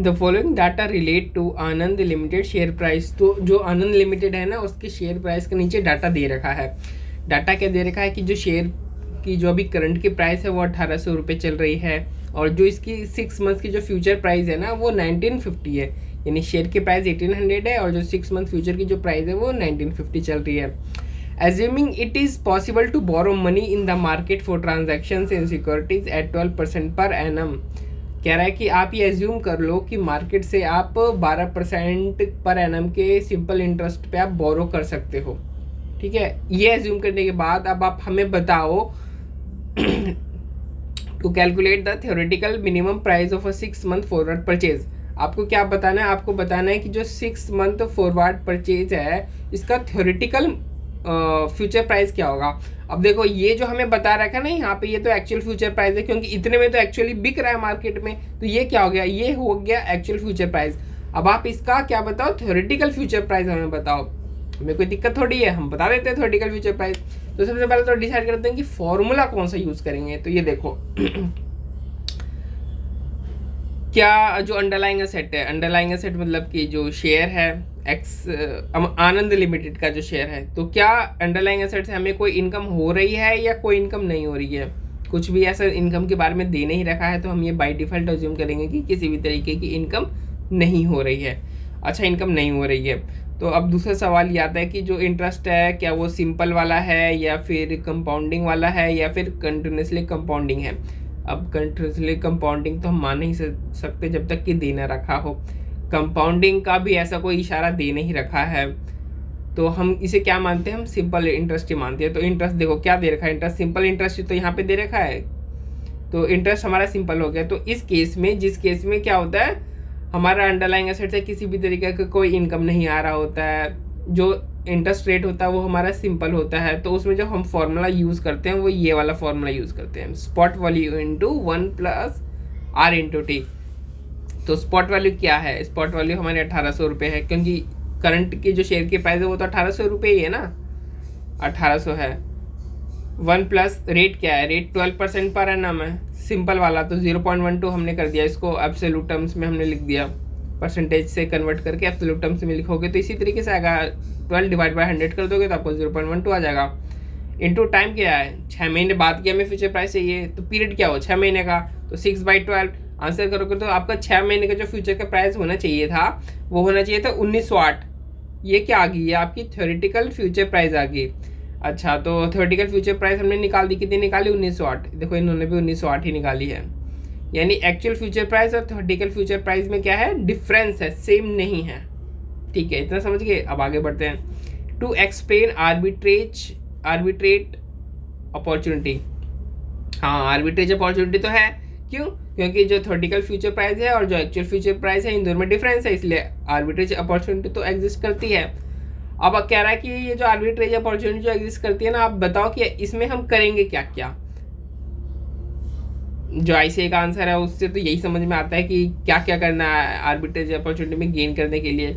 The following data relate to Anand limited share price. तो जो आनंद limited है ना, उसके शेयर प्राइस के नीचे डाटा दे रखा है। डाटा क्या दे रखा है कि जो शेयर की जो अभी करंट की प्राइस है वो 1800 रुपये चल रही है, और जो इसकी 6 मंथ की जो फ्यूचर प्राइस है ना वो 1950 है। यानी शेयर की प्राइस 1800 है और जो 6 मंथ फ्यूचर की जो प्राइस है वो 1950 चल रही है। Assuming it is possible to borrow money in the market for transactions in securities at 12% per annum. कह रहा है कि आप ये एज्यूम कर लो कि मार्केट से आप 12% पर एनम के सिंपल इंटरेस्ट पे आप बोरो कर सकते हो। ठीक है, ये एज्यूम करने के बाद अब आप हमें बताओ to calculate the theoretical minimum price of a 6 month forward purchase. आपको क्या बताना है? आपको बताना है कि जो 6 मंथ फॉरवर्ड परचेज है इसका थ्योरेटिकल फ्यूचर प्राइस क्या होगा। अब देखो ये जो हमें बता रखा है ना यहाँ पे, ये तो एक्चुअल फ्यूचर प्राइस है, क्योंकि इतने में तो एक्चुअली बिक रहा है मार्केट में। तो ये क्या हो गया? ये हो गया एक्चुअल फ्यूचर प्राइस। अब आप इसका क्या बताओ? थ्योरेटिकल फ्यूचर प्राइस हमें बताओ। हमें कोई दिक्कत थोड़ी है, हम बता देते हैं थ्योरेटिकल फ्यूचर प्राइस। तो सबसे पहले तो डिसाइड करते हैं कि फॉर्मूला कौन सा यूज करेंगे। तो ये देखो क्या जो अंडरलाइंग एसेट है, अंडरलाइंग एसेट मतलब कि जो शेयर है आनंद लिमिटेड का जो शेयर है, तो क्या अंडरलाइंग एसेट से हमें कोई इनकम हो रही है या कोई इनकम नहीं हो रही है? कुछ भी ऐसा इनकम के बारे में दे नहीं रखा है, तो हम ये बाय डिफॉल्ट अज्यूम करेंगे कि किसी भी तरीके की इनकम नहीं हो रही है। अच्छा, इनकम नहीं हो रही है, तो अब दूसरा सवाल ये आता है कि जो इंटरेस्ट है क्या वो सिंपल वाला है या फिर कंपाउंडिंग वाला है या फिर कंटिन्यूसली कंपाउंडिंग है। अब कंटिन्यूसली कंपाउंडिंग तो हम मान नहीं सकते जब तक कि दे ना रखा हो। कंपाउंडिंग का भी ऐसा कोई इशारा दे नहीं रखा है, तो हम इसे क्या मानते हैं? हम सिंपल इंटरेस्ट ही मानते हैं। तो इंटरेस्ट देखो क्या दे रखा है, इंटरेस्ट सिंपल इंटरेस्ट तो यहाँ पे दे रखा है, तो इंटरेस्ट हमारा सिंपल हो गया। तो इस केस में, जिस केस में क्या होता है, हमारा अंडरलाइंग एसेट से किसी भी तरीके का कोई इनकम नहीं आ रहा होता है, जो इंटरेस्ट रेट होता है वो हमारा सिंपल होता है, तो उसमें जो हम फॉर्मूला यूज़ करते हैं वो ये वाला फॉर्मूला यूज़ करते हैं, spot value into 1 plus R into T. तो स्पॉट वैल्यू क्या है? स्पॉट वैल्यू हमारे 1800 रुपये है, क्योंकि करंट की जो शेयर की प्राइस है वो तो 1800 रुपये ही है ना, 1800 है। 1 प्लस रेट क्या है? रेट 12% पर एनम है, सिंपल वाला, तो 0.12 हमने कर दिया, इसको एब्सोल्यूट टर्म्स में हमने लिख दिया, परसेंटेज से कन्वर्ट करके एब्सोल्यूट टर्म्स में लिखोगे तो इसी तरीके से आएगा। 12 डिवाइड बाय 100 कर दोगे तो आपको 0.12 आ जाएगा। इंटू टाइम क्या है? 6 महीने बाद की हमें फ्यूचर प्राइस चाहिए, तो पीरियड क्या हो? 6 महीने का, तो 6/12 आंसर करोगे तो आपका 6 महीने का जो फ्यूचर का प्राइस होना चाहिए था वो होना चाहिए था 1908। ये क्या आ गई? ये आपकी थ्योरेटिकल फ्यूचर प्राइस आ गई। अच्छा, तो थ्योरेटिकल फ्यूचर प्राइस हमने निकाल दी, कितनी निकाली? 1908। देखो इन्होंने भी 1908 ही निकाली है। यानी एक्चुअल फ्यूचर प्राइस और थ्योरेटिकल फ्यूचर प्राइस में क्या है? डिफरेंस है, सेम नहीं है। ठीक है, इतना समझ गए। अब आगे बढ़ते हैं। To explain arbitrate opportunity. हाँ, आर्बिट्रेज अपॉर्चुनिटी तो है। क्यों? क्योंकि जो थ्योरेटिकल फ्यूचर प्राइस है और जो एक्चुअल फ्यूचर प्राइस है इन दोनों में डिफरेंस है, इसलिए आर्बिट्रेज अपॉर्चुनिटी तो एग्जिस्ट करती है। अब कह रहा है कि ये जो आर्बिट्रेज अपॉर्चुनिटी जो एग्जिस्ट करती है ना, आप बताओ कि इसमें हम करेंगे क्या क्या। जो ICAI का आंसर है उससे तो यही समझ में आता है कि क्या क्या करना है आर्बिट्रेज अपॉर्चुनिटी में गेन करने के लिए।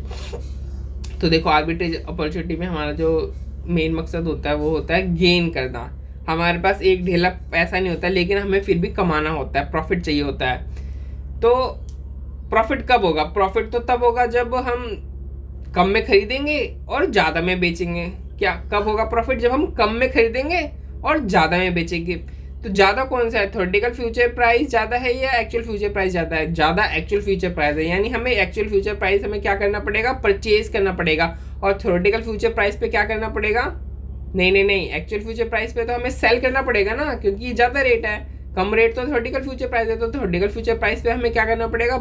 तो देखो, आर्बिट्रेज अपॉर्चुनिटी में हमारा जो मेन मकसद होता है वो होता है गेन करना। हमारे पास एक ढेला पैसा नहीं होता, लेकिन हमें फिर भी कमाना होता है, प्रॉफिट चाहिए होता है। तो प्रॉफिट कब होगा? प्रॉफिट तो तब होगा जब हम कम में खरीदेंगे और ज़्यादा में बेचेंगे। क्या कब होगा प्रॉफिट? जब हम कम में खरीदेंगे और ज़्यादा में बेचेंगे। तो ज़्यादा कौन सा है? थ्योरेटिकल फ्यूचर प्राइस ज़्यादा है या एक्चुअल फ्यूचर प्राइस ज़्यादा है? ज़्यादा एक्चुअल फ्यूचर प्राइस है, यानी हमें एक्चुअल फ्यूचर प्राइस हमें क्या करना पड़ेगा? परचेज करना पड़ेगा। और थ्योरेटिकल फ्यूचर प्राइस पे क्या करना पड़ेगा? नहीं, एक्चुअल फ्यूचर प्राइस पे तो हमें सेल करना पड़ेगा ना, क्योंकि ये ज़्यादा रेट है। कम रेट तो थ्योरेटिकल फ्यूचर प्राइस है, तो थ्योरेटिकल फ्यूचर प्राइस पे हमें क्या करना पड़ेगा?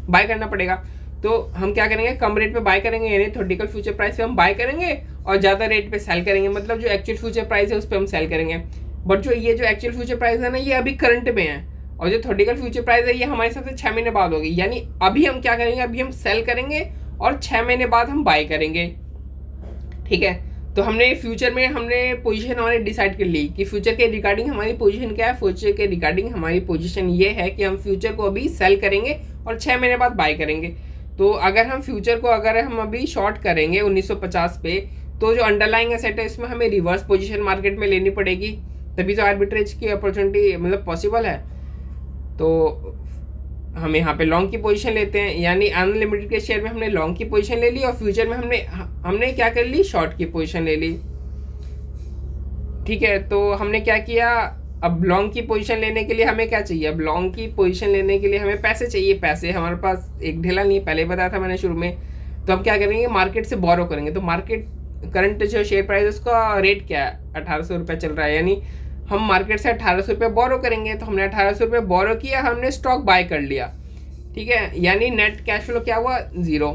बाय करना पड़ेगा। तो हम क्या करेंगे? कम रेट पे बाय करेंगे, यानी थ्योरेटिकल फ्यूचर प्राइस पे हम बाय करेंगे और ज़्यादा रेट पे सेल करेंगे, मतलब जो एक्चुअल फ्यूचर प्राइस है उस पर हम सेल करेंगे। बट जो एक्चुअल फ्यूचर प्राइस है ना, ये अभी करंट में है, और जो थ्योरेटिकल फ्यूचर प्राइस है ये हमारे सबसे 6 महीने बाद होगी। यानी अभी हम क्या करेंगे? अभी हम सेल करेंगे और 6 महीने बाद हम बाय करेंगे। ठीक है, तो हमने फ्यूचर में हमने पोजीशन हमारी डिसाइड कर ली कि फ्यूचर के रिगार्डिंग हमारी पोजीशन क्या है। फ्यूचर के रिगार्डिंग हमारी पोजीशन ये है कि हम फ्यूचर को अभी सेल करेंगे और 6 महीने बाद बाय करेंगे। तो अगर हम फ्यूचर को हम अभी शॉर्ट करेंगे 1950 पे, तो जो अंडरलाइंग एसेट है इसमें हमें रिवर्स पोजीशन मार्केट में लेनी पड़ेगी, तभी तो आर्बिट्रेज की अपॉर्चुनिटी मतलब पॉसिबल है। तो हम यहाँ पे लॉन्ग की पोजीशन लेते हैं, यानी अनलिमिटेड के शेयर में हमने लॉन्ग की पोजीशन ले ली और फ्यूचर में हमने क्या कर ली, शॉर्ट की पोजीशन ले ली। ठीक है, तो हमने क्या किया, अब लॉन्ग की पोजीशन लेने के लिए हमें क्या चाहिए, अब लॉन्ग की पोजीशन लेने के लिए हमें पैसे चाहिए। पैसे हमारे पास एक ढेला नहीं है, पहले बताया था मैंने शुरू में। तो हम क्या करेंगे, मार्केट से बोरो करेंगे। तो मार्केट करंट जो शेयर प्राइस है उसका रेट क्या है, 1800 रुपये चल रहा है, यानी हम मार्केट से 1800 रुपये बोरो करेंगे। तो हमने 1800 रुपये बोरो किया, हमने स्टॉक बाय कर लिया। ठीक है, यानी नेट कैश फ्लो क्या हुआ, जीरो।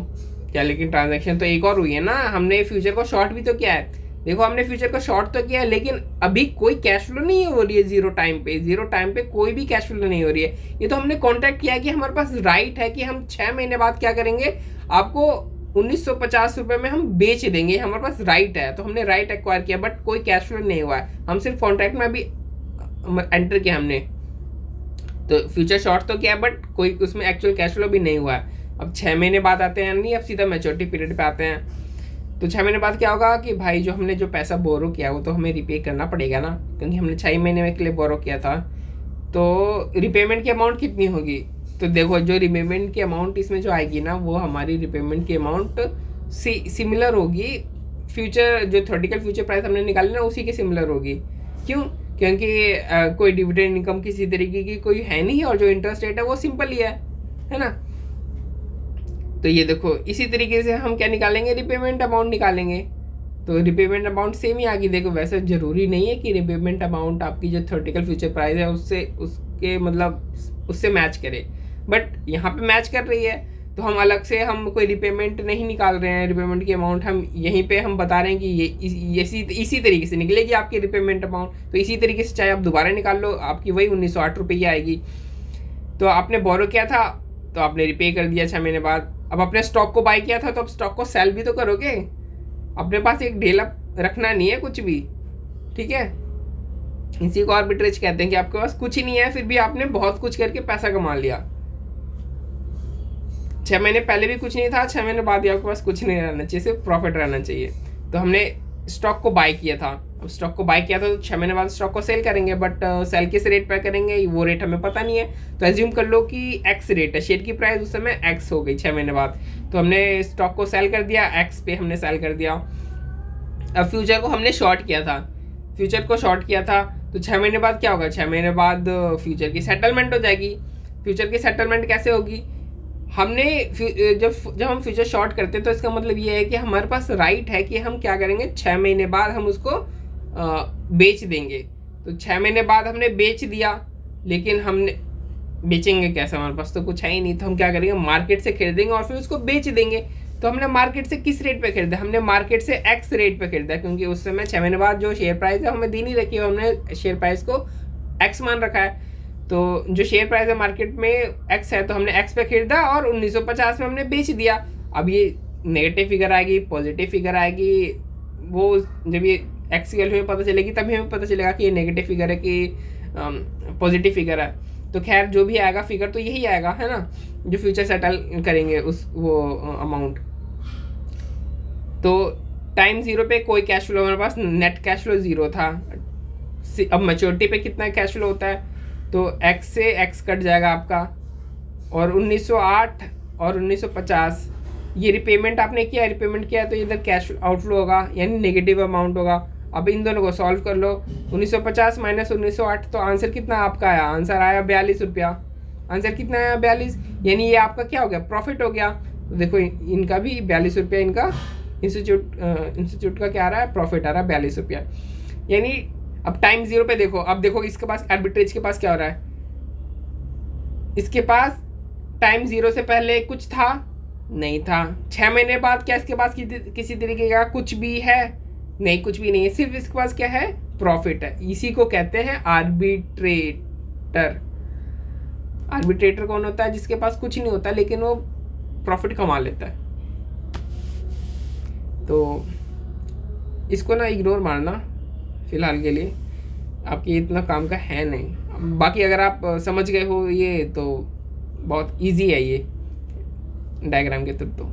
क्या, लेकिन ट्रांजैक्शन तो एक और हुई है ना, हमने फ्यूचर को शॉर्ट भी तो किया है। देखो, हमने फ्यूचर को शॉर्ट तो किया है, लेकिन अभी कोई कैश फ्लो नहीं हो रही है जीरो टाइम पे। जीरो टाइम पे कोई भी कैश फ्लो नहीं हो रही है। ये तो हमने कॉन्ट्रैक्ट किया कि हमारे पास राइट है कि हम 6 महीने बाद क्या करेंगे, आपको 1950 रुपये में हम बेच देंगे, हमारे पास राइट है। तो हमने राइट एक्वायर किया, बट कोई कैश फ्लो नहीं हुआ है। हम सिर्फ कॉन्ट्रैक्ट में अभी एंटर किया हमने, तो फ्यूचर शॉर्ट तो किया, बट कोई उसमें एक्चुअल कैश फ्लो भी नहीं हुआ है। अब 6 महीने बाद आते हैं, नहीं अब सीधा मैच्योरिटी पीरियड पे आते हैं। तो 6 महीने बाद क्या होगा कि भाई जो हमने जो पैसा बोरो किया वो तो हमें रिपे करना पड़ेगा ना, क्योंकि हमने 6 महीने के लिए बोरो किया था। तो रिपेमेंट की अमाउंट कितनी होगी, तो देखो जो रिपेमेंट की अमाउंट इसमें जो आएगी ना, वो हमारी रिपेमेंट की अमाउंट सिमिलर होगी फ्यूचर, जो थ्योरेटिकल फ्यूचर प्राइस हमने निकाली ना उसी के सिमिलर होगी। क्यों, क्योंकि कोई डिविडेंड इनकम किसी तरीके की कोई है नहीं, और जो इंटरेस्ट रेट है वो सिंपल ही है ना। तो ये देखो, इसी तरीके से हम क्या निकालेंगे, रिपेमेंट अमाउंट निकालेंगे। तो रिपेमेंट अमाउंट सेम ही आ गई। देखो, वैसे ज़रूरी नहीं है कि रिपेमेंट अमाउंट आपकी जो थ्योरेटिकल फ्यूचर प्राइस है उसके मतलब उससे मैच करे, बट यहाँ पे मैच कर रही है। तो हम अलग से हम कोई रिपेमेंट नहीं निकाल रहे हैं, रिपेमेंट की अमाउंट हम यहीं पे हम बता रहे हैं कि ये इसी तरीके से निकलेगी आपकी रिपेमेंट अमाउंट। तो इसी तरीके से चाहे आप दोबारा निकाल लो, आपकी वही 1908 रुपये ही आएगी। तो आपने बोरो किया था, तो आपने रिपे कर दिया 6 महीने बाद। अब अपने स्टॉक को बाय किया था, तो अब स्टॉक को सेल भी तो करोगे। अपने पास एक ढेला रखना नहीं है कुछ भी। ठीक है, इसी को आर्बिट्रेज कहते हैं कि आपके पास कुछ ही नहीं है, फिर भी आपने बहुत कुछ करके पैसा कमा लिया। 6 महीने पहले भी कुछ नहीं था, 6 महीने बाद भी आपके पास कुछ नहीं रहना चाहिए, सिर्फ प्रॉफिट रहना चाहिए। तो हमने स्टॉक को बाय किया था, अब स्टॉक को बाय किया था तो 6 महीने बाद स्टॉक को सेल करेंगे, बट सेल किस रेट पर करेंगे वो रेट हमें पता नहीं है। तो एज्यूम कर लो कि एक्स रेट है, शेयर की प्राइस उस समय एक्स हो गई 6 महीने बाद। तो हमने स्टॉक को सेल कर दिया, एक्स पे हमने सेल कर दिया। अब फ्यूचर को हमने शॉर्ट किया था, फ्यूचर को शॉर्ट किया था, तो 6 महीने बाद क्या होगा, 6 महीने बाद फ्यूचर की सेटलमेंट हो जाएगी। फ्यूचर की सेटलमेंट कैसे होगी, हमने जब हम फ्यूचर शॉर्ट करते हैं तो इसका मतलब ये है कि हमारे पास राइट है कि हम क्या करेंगे, 6 महीने बाद हम उसको बेच देंगे। तो 6 महीने बाद हमने बेच दिया, लेकिन हमने बेचेंगे कैसे, हमारे पास तो कुछ है ही नहीं। तो हम क्या करेंगे, मार्केट से खरीदेंगे और फिर उसको बेच देंगे। तो हमने मार्केट से किस रेट पे खरीदा, हमने मार्केट से एक्स रेट पे खरीदा, क्योंकि उस समय 6 महीने बाद जो शेयर प्राइस है हमें दी नहीं रखी है, हमने शेयर प्राइस को एक्स मान रखा है। तो जो शेयर प्राइस है मार्केट में एक्स है, तो हमने एक्स पे खरीदा और 1950 में हमने बेच दिया। अब ये नेगेटिव फिगर आएगी, पॉजिटिव फिगर आएगी, वो जब ये एक्स की वैल्यू में पता चलेगी तभी हमें पता चलेगा कि ये नेगेटिव फिगर है कि पॉजिटिव फिगर है। तो खैर जो भी आएगा फिगर तो यही आएगा, है ना, जो फ्यूचर सेटल करेंगे वो अमाउंट। तो टाइम जीरो पे कोई कैश फ्लो हमारे पास, नेट कैश फ्लो जीरो था। अब मैच्योरिटी पे कितना कैश फ्लो होता है, तो एक्स से एक्स कट जाएगा आपका, और 1908 और 1950 ये रिपेमेंट आपने किया, रिपेमेंट किया तो इधर कैश आउटफ्लो होगा, यानी नेगेटिव अमाउंट होगा। अब इन दोनों को सॉल्व कर लो, 1950 माइनस 1908, तो आंसर कितना आपका आया, आंसर आया 42 रुपया। आंसर कितना आया, 42, यानी ये आपका क्या हो गया, प्रॉफिट हो गया। तो देखो इनका भी 42 रुपया, इनका इंस्टीट्यूट का क्या आ रहा है, प्रॉफिट आ रहा है 42 रुपया। यानी अब टाइम जीरो पे देखो, अब देखो इसके पास आर्बिट्रेज के पास क्या हो रहा है, इसके पास टाइम जीरो से पहले कुछ था नहीं था, 6 महीने बाद क्या इसके पास किसी तरीके का कुछ भी है नहीं, कुछ भी नहीं है, सिर्फ इसके पास क्या है, प्रॉफिट है। इसी को कहते हैं आर्बिट्रेटर। आर्बिट्रेटर कौन होता है, जिसके पास कुछ नहीं होता लेकिन वो प्रॉफिट कमा लेता है। तो इसको ना इग्नोर मारना फिलहाल के लिए, आपकी इतना काम का है नहीं। बाकी अगर आप समझ गए हो ये तो बहुत इजी है ये डायग्राम के थ्रू तो।